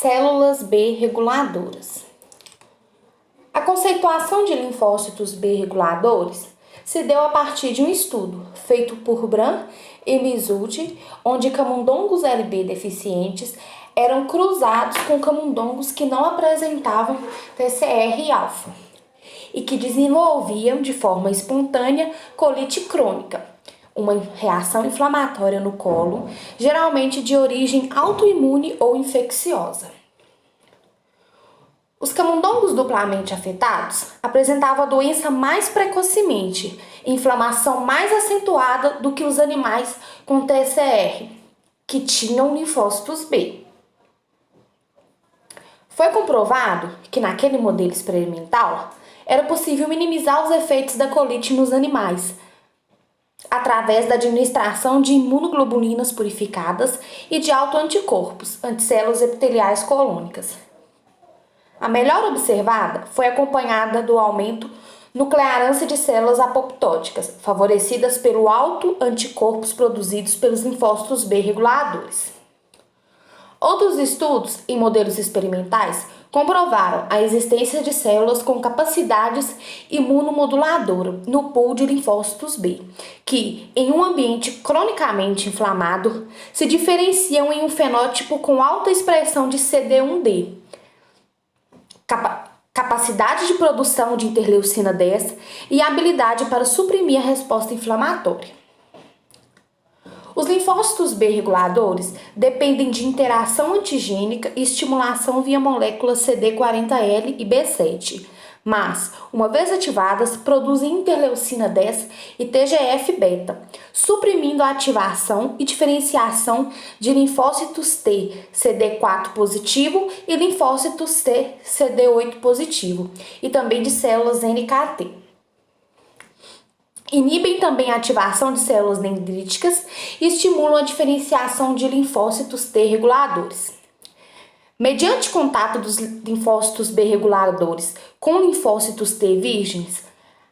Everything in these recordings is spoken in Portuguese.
Células B reguladoras. A conceituação de linfócitos B reguladores se deu a partir de um estudo feito por Bran e Misucci, onde camundongos LB deficientes eram cruzados com camundongos que não apresentavam TCR-alfa e que desenvolviam de forma espontânea colite crônica, uma reação inflamatória no colo, geralmente de origem autoimune ou infecciosa. Os camundongos duplamente afetados apresentavam a doença mais precocemente, inflamação mais acentuada do que os animais com TCR, que tinham linfócitos B. Foi comprovado que naquele modelo experimental era possível minimizar os efeitos da colite nos animais, através da administração de imunoglobulinas purificadas e de autoanticorpos, anticélulas epiteliais colônicas. A melhora observada foi acompanhada do aumento nuclearância de células apoptóticas, favorecidas pelo autoanticorpos produzidos pelos linfócitos B reguladores. Outros estudos em modelos experimentais comprovaram a existência de células com capacidades imunomoduladoras no pool de linfócitos B, que, em um ambiente cronicamente inflamado, se diferenciam em um fenótipo com alta expressão de CD1D, capacidade de produção de interleucina 10 e habilidade para suprimir a resposta inflamatória. Os linfócitos B reguladores dependem de interação antigênica e estimulação via moléculas CD40L e B7, mas, uma vez ativadas, produzem interleucina 10 e TGF-beta, suprimindo a ativação e diferenciação de linfócitos T CD4 positivo e linfócitos T CD8 positivo, e também de células NKT. Inibem também a ativação de células dendríticas e estimulam a diferenciação de linfócitos T reguladores. Mediante contato dos linfócitos B reguladores com linfócitos T virgens,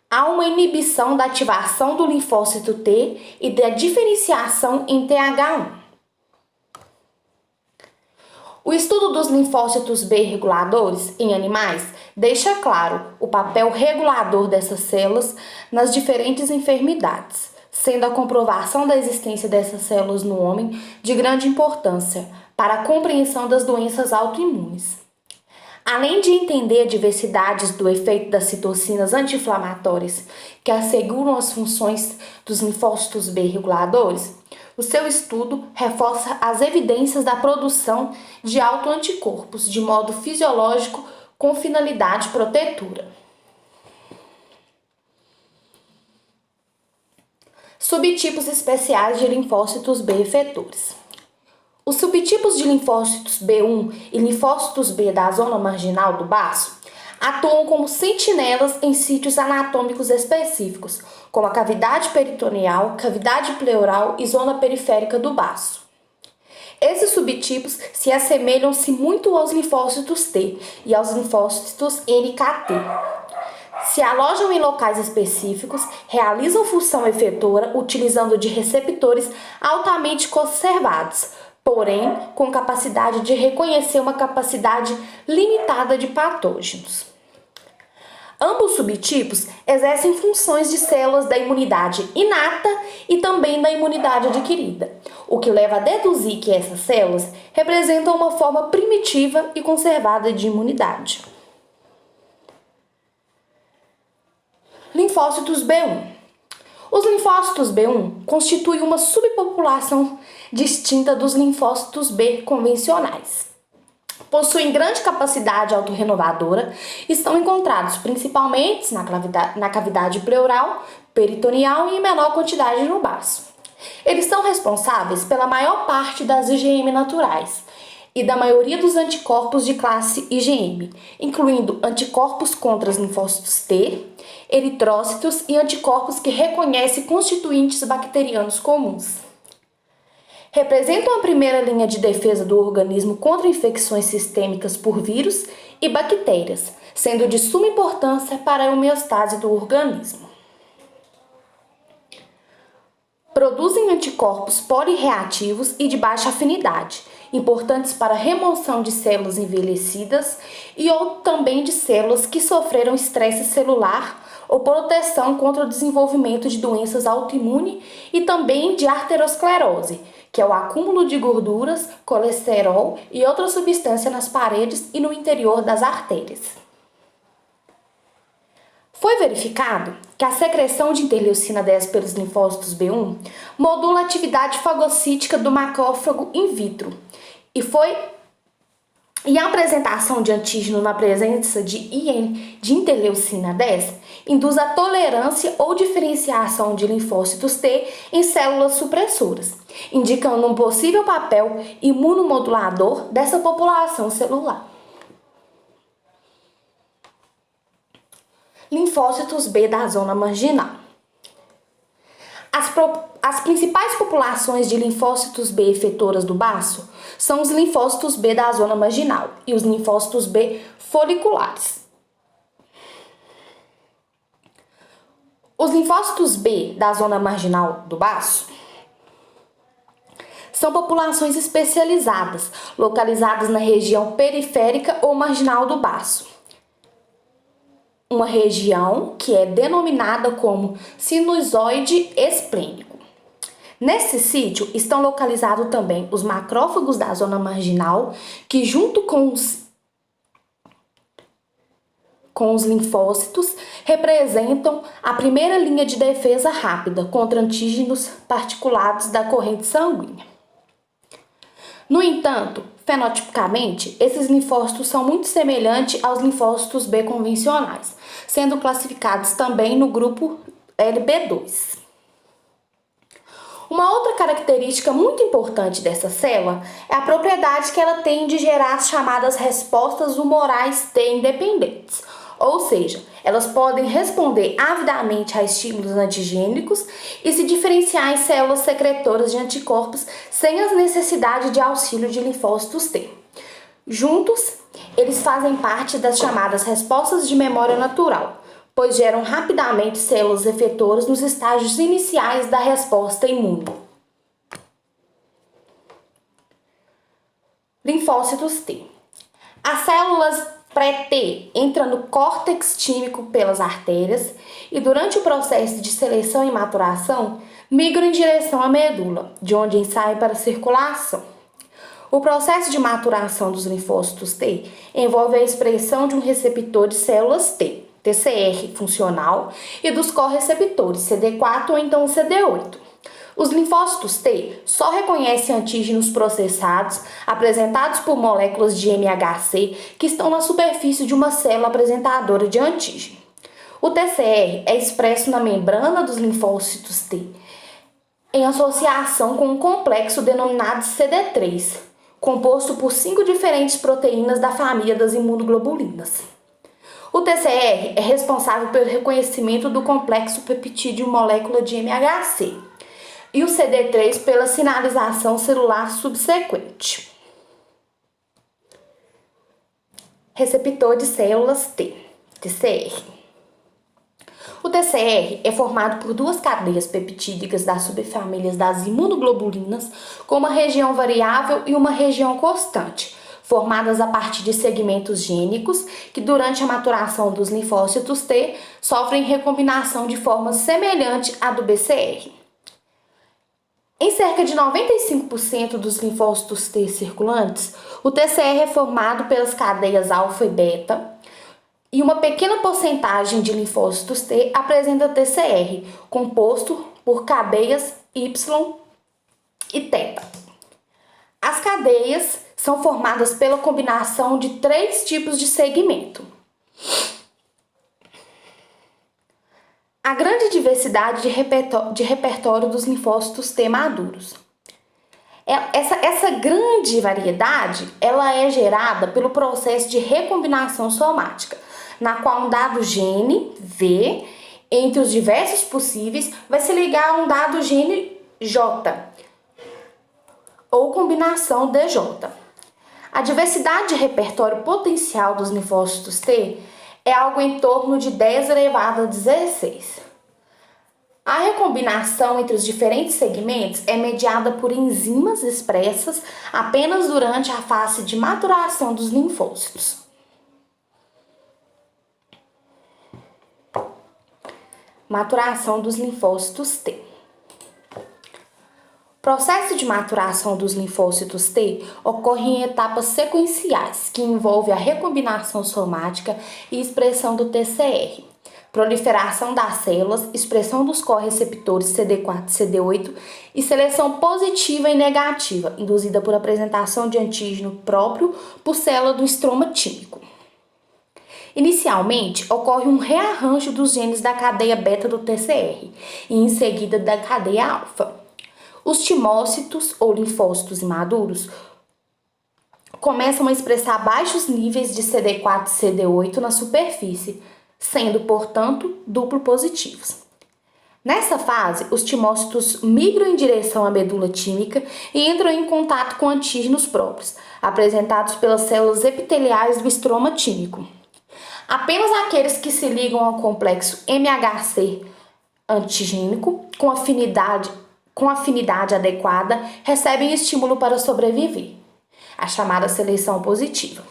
há uma inibição da ativação do linfócito T e da diferenciação em TH1. O estudo dos linfócitos B reguladores em animais deixa claro o papel regulador dessas células nas diferentes enfermidades, sendo a comprovação da existência dessas células no homem de grande importância para a compreensão das doenças autoimunes. Além de entender diversidades do efeito das citocinas anti-inflamatórias que asseguram as funções dos linfócitos B reguladores, o seu estudo reforça as evidências da produção de autoanticorpos de modo fisiológico com finalidade protetora. Subtipos especiais de linfócitos B efetores. Os subtipos de linfócitos B1 e linfócitos B da zona marginal do baço atuam como sentinelas em sítios anatômicos específicos, como a cavidade peritoneal, cavidade pleural e zona periférica do baço. Esses subtipos se assemelham-se muito aos linfócitos T e aos linfócitos NKT. Se alojam em locais específicos, realizam função efetora utilizando de receptores altamente conservados, porém com capacidade de reconhecer uma capacidade limitada de patógenos. Ambos subtipos exercem funções de células da imunidade inata e também da imunidade adquirida, o que leva a deduzir que essas células representam uma forma primitiva e conservada de imunidade. Linfócitos B1. Os linfócitos B1 constituem uma subpopulação distinta dos linfócitos B convencionais. Possuem grande capacidade autorrenovadora e estão encontrados principalmente na cavidade pleural, peritoneal e em menor quantidade no baço. Eles são responsáveis pela maior parte das IgM naturais e da maioria dos anticorpos de classe IgM, incluindo anticorpos contra os linfócitos T, eritrócitos e anticorpos que reconhecem constituintes bacterianos comuns. Representam a primeira linha de defesa do organismo contra infecções sistêmicas por vírus e bactérias, sendo de suma importância para a homeostase do organismo. Produzem anticorpos polireativos e de baixa afinidade, importantes para a remoção de células envelhecidas e ou também de células que sofreram estresse celular ou proteção contra o desenvolvimento de doenças autoimunes e também de arteriosclerose, que é o acúmulo de gorduras, colesterol e outras substâncias nas paredes e no interior das artérias. Foi verificado que a secreção de interleucina 10 pelos linfócitos B1 modula a atividade fagocítica do macrófago in vitro e a apresentação de antígeno na presença de interleucina 10 induz a tolerância ou diferenciação de linfócitos T em células supressoras, indicando um possível papel imunomodulador dessa população celular. Linfócitos B da zona marginal. As principais populações de linfócitos B efetoras do baço são os linfócitos B da zona marginal e os linfócitos B foliculares. Os linfócitos B da zona marginal do baço são populações especializadas, localizadas na região periférica ou marginal do baço. Uma região que é denominada como sinusoide esplênico. Nesse sítio estão localizados também os macrófagos da zona marginal, que junto com os linfócitos representam a primeira linha de defesa rápida contra antígenos particulados da corrente sanguínea. No entanto, fenotipicamente, esses linfócitos são muito semelhantes aos linfócitos B convencionais, sendo classificados também no grupo LB2. Uma outra característica muito importante dessa célula é a propriedade que ela tem de gerar as chamadas respostas humorais T independentes, ou seja, elas podem responder avidamente a estímulos antigênicos e se diferenciar em células secretoras de anticorpos sem a necessidade de auxílio de linfócitos T. Juntos, eles fazem parte das chamadas respostas de memória natural, pois geram rapidamente células efetoras nos estágios iniciais da resposta imune. Linfócitos T. As células pré-T entram no córtex tímico pelas artérias e durante o processo de seleção e maturação migram em direção à medula, de onde saem para a circulação. O processo de maturação dos linfócitos T envolve a expressão de um receptor de células T, TCR funcional, e dos correceptores CD4 ou então CD8. Os linfócitos T só reconhecem antígenos processados apresentados por moléculas de MHC que estão na superfície de uma célula apresentadora de antígeno. O TCR é expresso na membrana dos linfócitos T em associação com um complexo denominado CD3, composto por 5 diferentes proteínas da família das imunoglobulinas. O TCR é responsável pelo reconhecimento do complexo peptídeo molécula de MHC e o CD3 pela sinalização celular subsequente. Receptor de células T, TCR. O TCR é formado por 2 cadeias peptídicas das subfamílias das imunoglobulinas, com uma região variável e uma região constante, formadas a partir de segmentos gênicos que, durante a maturação dos linfócitos T, sofrem recombinação de forma semelhante à do BCR. Em cerca de 95% dos linfócitos T circulantes, o TCR é formado pelas cadeias alfa e beta, e uma pequena porcentagem de linfócitos T apresenta TCR, composto por cadeias Y e θ. As cadeias são formadas pela combinação de 3 tipos de segmento. A grande diversidade de repertório dos linfócitos T maduros. Essa grande variedade ela é gerada pelo processo de recombinação somática, na qual um dado gene V, entre os diversos possíveis, vai se ligar a um dado gene J, ou combinação DJ. A diversidade de repertório potencial dos linfócitos T é algo em torno de 10 elevado a 16. A recombinação entre os diferentes segmentos é mediada por enzimas expressas apenas durante a fase de maturação dos linfócitos. Maturação dos linfócitos T. O processo de maturação dos linfócitos T ocorre em etapas sequenciais, que envolve a recombinação somática e expressão do TCR, proliferação das células, expressão dos correceptores CD4 e CD8 e seleção positiva e negativa, induzida por apresentação de antígeno próprio por célula do estroma tímico. Inicialmente, ocorre um rearranjo dos genes da cadeia beta do TCR e em seguida da cadeia alfa. Os timócitos ou linfócitos imaduros começam a expressar baixos níveis de CD4 e CD8 na superfície, sendo, portanto, duplo positivos. Nessa fase, os timócitos migram em direção à medula tímica e entram em contato com antígenos próprios, apresentados pelas células epiteliais do estroma tímico. Apenas aqueles que se ligam ao complexo MHC antigênico com afinidade adequada recebem estímulo para sobreviver, a chamada seleção positiva.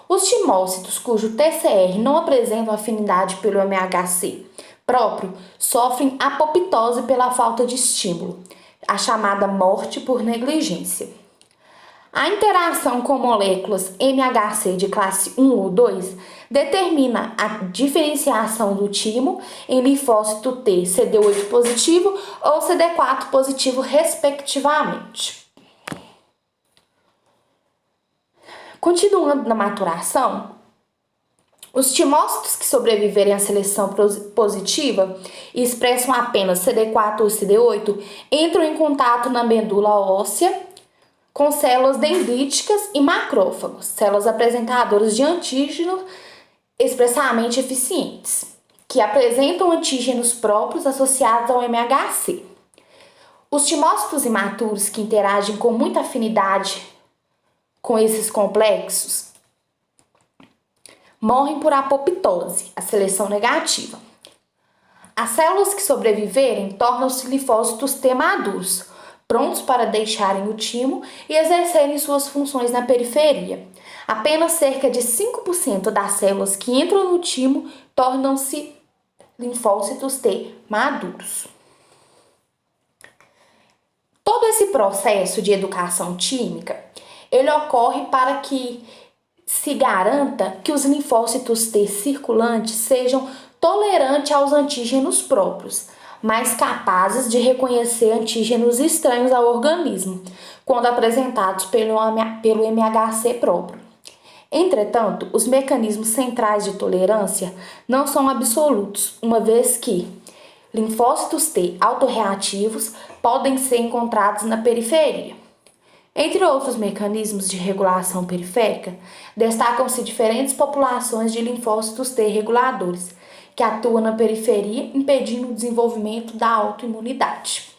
Os timócitos cujo TCR não apresentam afinidade pelo MHC próprio sofrem apoptose pela falta de estímulo, a chamada morte por negligência. A interação com moléculas MHC de classe 1 ou 2 determina a diferenciação do timo em linfócito T CD8 positivo ou CD4 positivo, respectivamente. Continuando na maturação, os timócitos que sobreviverem à seleção positiva e expressam apenas CD4 ou CD8 entram em contato na medula óssea com células dendríticas e macrófagos, células apresentadoras de antígenos expressamente eficientes, que apresentam antígenos próprios associados ao MHC. Os timócitos imaturos que interagem com muita afinidade com esses complexos morrem por apoptose, a seleção negativa. As células que sobreviverem tornam-se linfócitos T maduros, prontos para deixarem o timo e exercerem suas funções na periferia. Apenas cerca de 5% das células que entram no timo tornam-se linfócitos T maduros. Todo esse processo de educação tímica, ele ocorre para que se garanta que os linfócitos T circulantes sejam tolerantes aos antígenos próprios, mais capazes de reconhecer antígenos estranhos ao organismo, quando apresentados pelo MHC próprio. Entretanto, os mecanismos centrais de tolerância não são absolutos, uma vez que linfócitos T autorreativos podem ser encontrados na periferia. Entre outros mecanismos de regulação periférica, destacam-se diferentes populações de linfócitos T reguladores, que atuam na periferia, impedindo o desenvolvimento da autoimunidade.